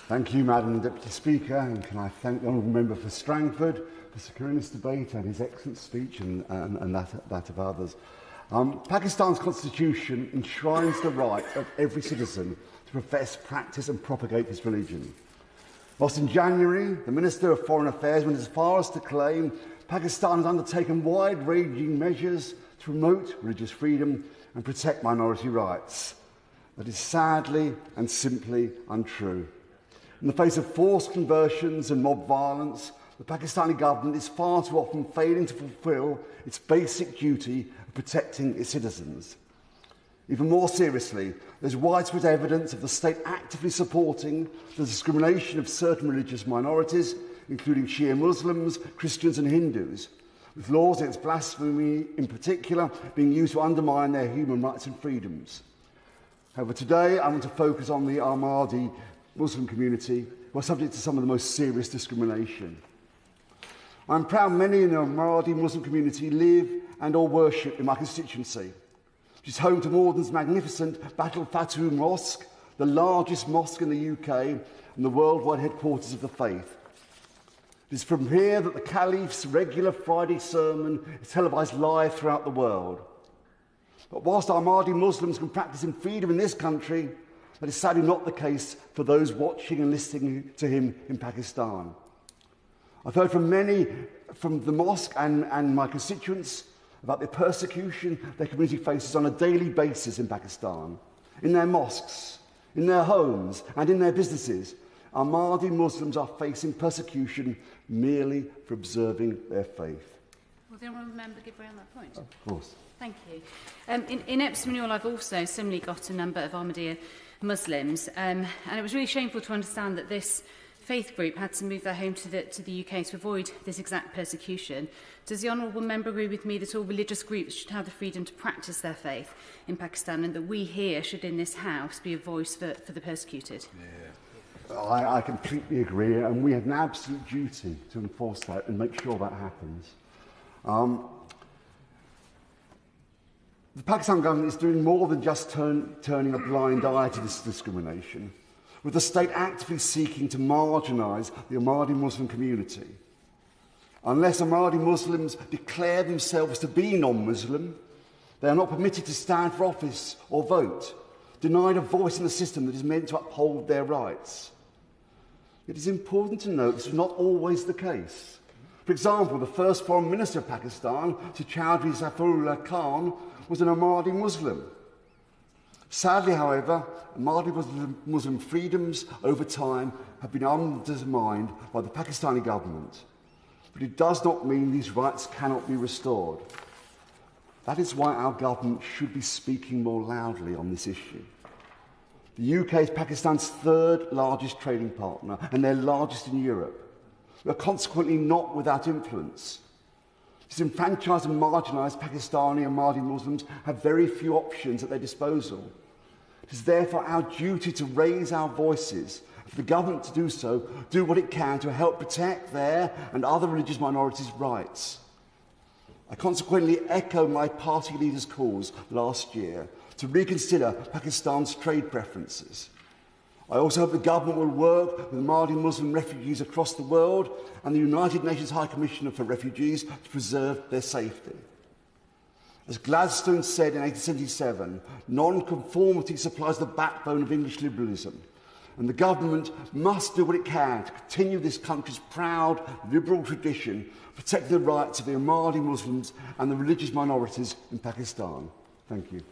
Thank you, Madam Deputy Speaker, and can I thank the Honourable Member for Strangford for securing this debate and his excellent speech and that of others. Pakistan's constitution enshrines the right of every citizen to profess, practice and propagate his religion. Whilst in January, the Minister of Foreign Affairs went as far as to claim Pakistan has undertaken wide-ranging measures to promote religious freedom and protect minority rights. That is sadly and simply untrue. In the face of forced conversions and mob violence, the Pakistani government is far too often failing to fulfil its basic duty of protecting its citizens. Even more seriously, there's widespread evidence of the state actively supporting the discrimination of certain religious minorities, including Shia Muslims, Christians and Hindus, with laws against blasphemy in particular being used to undermine their human rights and freedoms. However, today I want to focus on the Ahmadi Muslim community, who are subject to some of the most serious discrimination. I'm proud many in the Ahmadi Muslim community live and or worship in my constituency, which is home to Morden's magnificent Battle Fatu Mosque, the largest mosque in the UK and the worldwide headquarters of the faith. It is from here that the Caliph's regular Friday sermon is televised live throughout the world. But whilst Ahmadi Muslims can practice in freedom in this country, that is sadly not the case for those watching and listening to him in Pakistan. I've heard from many from the mosque and my constituents about the persecution their community faces on a daily basis in Pakistan, in their mosques, in their homes and in their businesses. Ahmadi Muslims are facing persecution merely for observing their faith. Will the honourable member give way on that point? Of course. Thank you. In Epsom Renewal, I've also similarly got a number of Ahmadiyya Muslims, and it was really shameful to understand that this faith group had to move their home to the UK to avoid this exact persecution. Does the honourable member agree with me that all religious groups should have the freedom to practice their faith in Pakistan, and that we here should in this House be a voice for the persecuted? Yeah. I completely agree, and we have an absolute duty to enforce that and make sure that happens. The Pakistan government is doing more than just turning a blind eye to this discrimination, with the state actively seeking to marginalise the Ahmadi Muslim community. Unless Ahmadi Muslims declare themselves to be non-Muslim, they are not permitted to stand for office or vote, denied a voice in the system that is meant to uphold their rights. It is important to note this is not always the case. For example, the first Foreign Minister of Pakistan, Sir Chowdhury Zafarullah Khan, was an Ahmadi Muslim. Sadly, however, Ahmadi Muslim freedoms over time have been undermined by the Pakistani government. But it does not mean these rights cannot be restored. That is why our government should be speaking more loudly on this issue. The UK is Pakistan's third largest trading partner and their largest in Europe. We are consequently not without influence. Disenfranchised and marginalised Pakistani and Ahmadi Muslims have very few options at their disposal. It is therefore our duty to raise our voices, for the government to do so, do what it can to help protect their and other religious minorities' rights. I consequently echo my party leader's calls last year to reconsider Pakistan's trade preferences. I also hope the government will work with Ahmadi Muslim refugees across the world and the United Nations High Commissioner for Refugees to preserve their safety. As Gladstone said in 1877, non-conformity supplies the backbone of English liberalism, and the government must do what it can to continue this country's proud liberal tradition, protecting the rights of the Ahmadi Muslims and the religious minorities in Pakistan. Thank you.